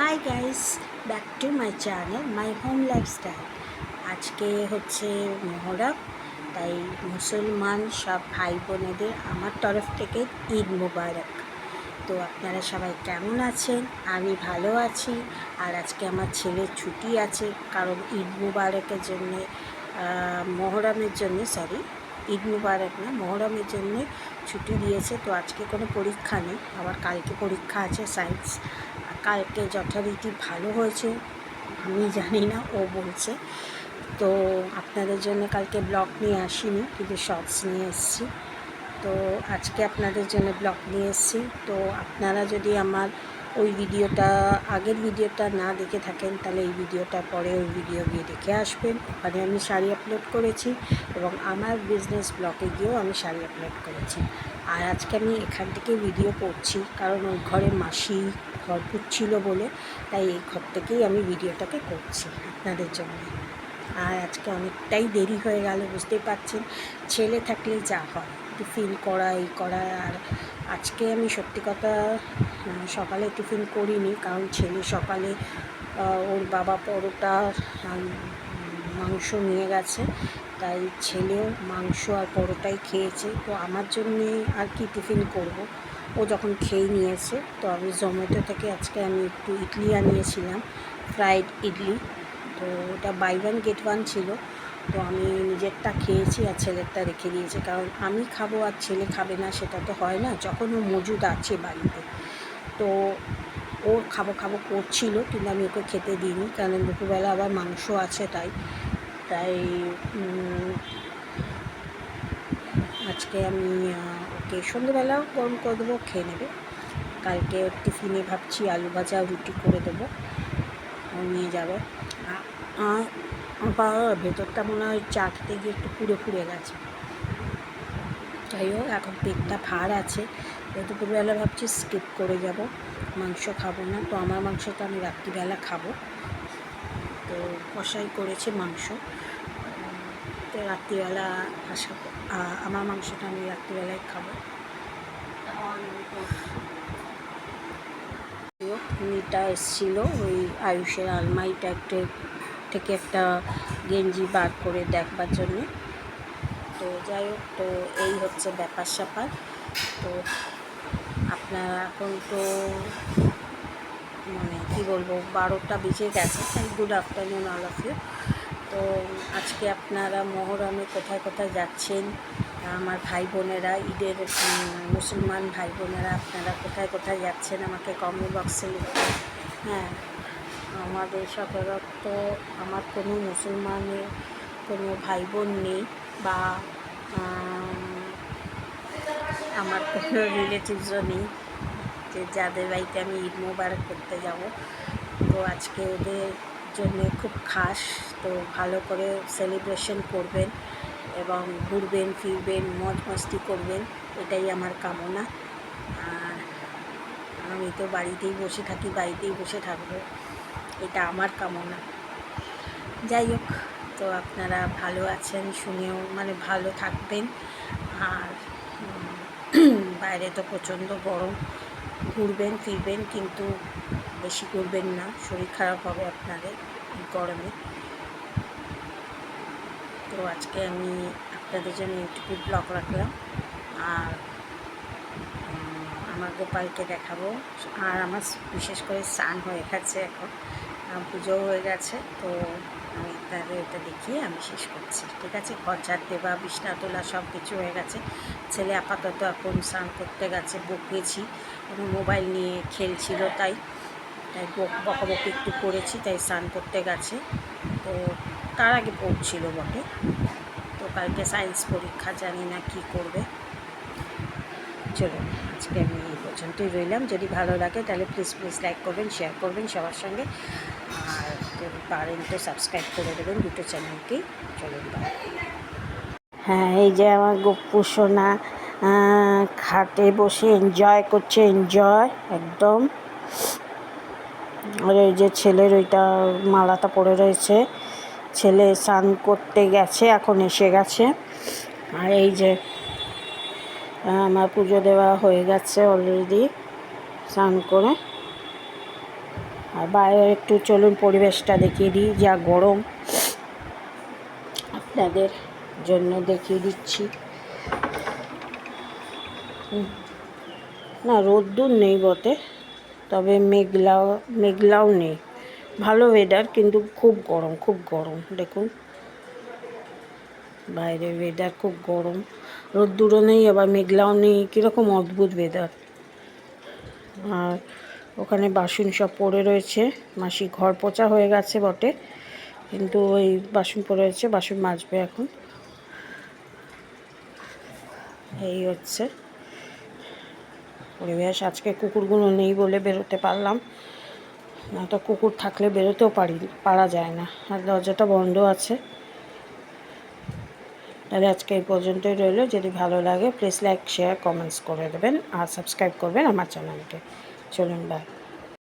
Hi guys, back to my channel my home lifestyle. আজকে হচ্ছে মহরম, তাই মুসলমান সব ভাই বোনেদের আমার তরফ থেকে ঈদ মুবারক। তো আপনারা সবাই কেমন আছেন? আমি ভালো আছি। আর আজকে আমার ছেলের ছুটি আছে, কারণ ঈদ মুবারকের জন্যে মহরমের জন্যে ঈদ মুবারক না, মহরমের জন্যে ছুটি দিয়েছে। তো আজকে কোনো পরীক্ষা নেই, আবার কালকে পরীক্ষা আছে সায়েন্স। কালকে যথারীতি ভালো হয়েছে, আমি জানি না, ও বলছে। তো আপনাদের জন্য কালকে ব্লগ নিয়ে আসিনি, কিন্তু শর্টস নিয়ে এসেছি। তো আজকে আপনাদের জন্য ব্লগ নিয়ে এসেছি। তো আপনারা যদি আমার ওই ভিডিওটা, আগের ভিডিওটা না দেখে থাকেন, তাহলে এই ভিডিওটা পরে ওই ভিডিও গিয়ে দেখে আসবেন। ওখানে আমি শাড়ি আপলোড করেছি এবং আমার বিজনেস ব্লগে গিয়েও আমি শাড়ি আপলোড করেছি। আর আজকে আমি এখান থেকে ভিডিও করছি, কারণ ওই ঘরে মাসি ঘর পুচ্ছিল বলে, তাই এই ঘর থেকেই আমি ভিডিওটাকে করছি আপনাদের জন্য। আর আজকে অনেকটাই দেরি হয়ে গেল, বুঝতেই পারছেন। ছেলে থাকলে যা হয়, টিফিন করা, এই করা। আর আজকে আমি সত্যি কথা সকালে টিফিন করিনি, কারণ ছেলে সকালে ওর বাবা পরোটা মাংস নিয়ে গেছে, তাই ছেলেও মাংস আর পরোটাই খেয়েছে। তো আমার জন্যে আর কি টিফিন করব, ও যখন খেয়ে নিয়েছে। তো আমি জোম্যাটো থেকে আজকে আমি একটু ইডলি আনিয়েছিলাম, ফ্রাইড ইডলি। তো ওটা বাই ওয়ান গেট ওয়ান ছিল। তো আমি নিজেরটা খেয়েছি আর ছেলেরটা রেখে দিয়েছি, কারণ আমি খাবো আর ছেলে খাবে না সেটা তো হয় না, যখন ও মজুদ আছে বাড়িতে। তো ও খাবো খাবো করছিল, কিন্তু আমি ওকে খেতে দিইনি, কারণ দুপুরবেলা আবার মাংস আছে। তাই আজকে আমি ওকে সন্ধ্যেবেলাও গরম করে দেবো, খেয়ে নেবে। কালকে টিফিনে ভাবছি আলু ভাজা রুটি করে দেবো, ও নিয়ে যাবে। আবার ভেতরটা মনে হয় চা খেতে গিয়ে একটু পুড়ে গেছে। যাই হোক, এখন পেটটা ভার আছে। দুপুরবেলা ভাবছি স্কিপ করে যাব, মাংস খাবো না। তো আমার মাংসটা আমি রাত্রিবেলা খাবো। তো কষাই করেছে মাংস, তো রাত্রিবেলা আমার মাংসটা আমি রাত্রিবেলায় খাবো। মিটা এসেছিল ওই আয়ুষের আলমারিটা থেকে একটা গেঞ্জি বার করে দেখবার জন্যে। তো যাই হোক, তো এই হচ্ছে ব্যাপার স্যাপার। তো আপনারা এখন তো মানে কী বলবো, 12টা বেজে গেছে, তাই good afternoon all of you. তো আজকে আপনারা মহরমে কোথায় কোথায় যাচ্ছেন, আমার ভাই বোনেরা, ঈদের মুসলমান ভাই বোনেরা, আপনারা কোথায় কোথায় যাচ্ছেন আমাকে কমেন্ট বক্সে লিখুন। হ্যাঁ, আমাদের সাধারণত আমার কোনো মুসলমানের কোনো ভাই বোন নেই, বা আমার কোনো রিলেটিভসও নেই যে যাদের বাড়িতে আমি ঈদ মোবারক করতে যাব। তো আজকে ওদের জন্য খুব খাস, তো ভালো করে সেলিব্রেশন করবেন এবং ঘুরবেন ফিরবেন, মজ মস্তি করবেন, এটাই আমার কামনা। আর আমি তো বাড়িতেই বসে থাকি, বাড়িতেই বসে থাকবো, এটা আমার কামনা। যাই হোক, তো আপনারা ভালো আছেন শুনেও মানে ভালো থাকবেন। আর বাইরে তো প্রচণ্ড গরম, ঘুরবেন ফিরবেন, কিন্তু বেশি ঘুরবেন না, শরীর খারাপ হবে আপনাদের এই গরমে। তো আজকে আমি আপনাদের জন্য ইউটিউবে ব্লগ রাখলাম, আর আমার গোপালকে দেখাবো। আর আমার বিশেষ করে স্নান হয়ে গেছে, এখন পুজো হয়ে গেছে। তো আমি আপনাদের এটা দেখিয়ে আমি শেষ করছি, ঠিক আছে। ঘর ঝাড় দেওয়া, বিছনা তোলা সব কিছু হয়ে গেছে। ছেলে আপাতত এখন স্নান করতে গেছে, বকেছি, আমি মোবাইল নিয়ে খেলছিল, তাই বকাবকি একটু করেছি, তাই স্নান করতে গেছে। তো তার আগে পড়ছিল বটে। তো কালকে সায়েন্স পরীক্ষা, জানি না কী করবে। চলুন, আজকে আমি এই পর্যন্তই রইলাম। যদি ভালো লাগে তাহলে প্লিজ লাইক করবেন, শেয়ার করবেন সবার সঙ্গে, আর যদি পারেন তো সাবস্ক্রাইব করে দেবেন দুটো চ্যানেলকেই। চলুন, হ্যাঁ, এই যে আমার গপ্পু সোনা খাটে বসে এনজয় করছে, এনজয় একদম। আর এই যে ছেলের ওইটা মালাটা পড়ে রয়েছে, ছেলে স্নান করতে গেছে, এখন এসে গেছে। আর এই যে আমার পুজো দেওয়া হয়ে গেছে অলরেডি স্নান করে। আর বাইরে একটু চলুন পরিবেশটা দেখিয়ে দিই, যা গরম আপনাদের জন্য দেখিয়ে দিচ্ছি। না রোদ্দুর নেই বটে, তবে মেঘলাও নেই, ভালো ওয়েদার, কিন্তু খুব গরম। দেখুন বাইরে ওয়েদার খুব গরম, রোদ্দুরও নেই আবার মেঘলাও নেই, কীরকম অদ্ভুত ওয়েদার। আর ওখানে বাসন সব পড়ে রয়েছে, মাসি ঘর পোছা হয়ে গেছে বটে, কিন্তু ওই বাসন পড়ে রয়েছে, বাসন মাজবে এখন। এই হচ্ছে পরিবেশ। আজকে কুকুরগুলো নেই বলে বেরোতে পারলাম, না তো কুকুর থাকলে বেরোতেও পারা যায় না। আর দরজাটা বন্ধ আছে। তাহলে আজকে এই পর্যন্তই রইল। যদি ভালো লাগে প্লিজ লাইক, শেয়ার, কমেন্টস করে দেবেন আর সাবস্ক্রাইব করবেন আমার চ্যানেলকে। চলুন, বাই।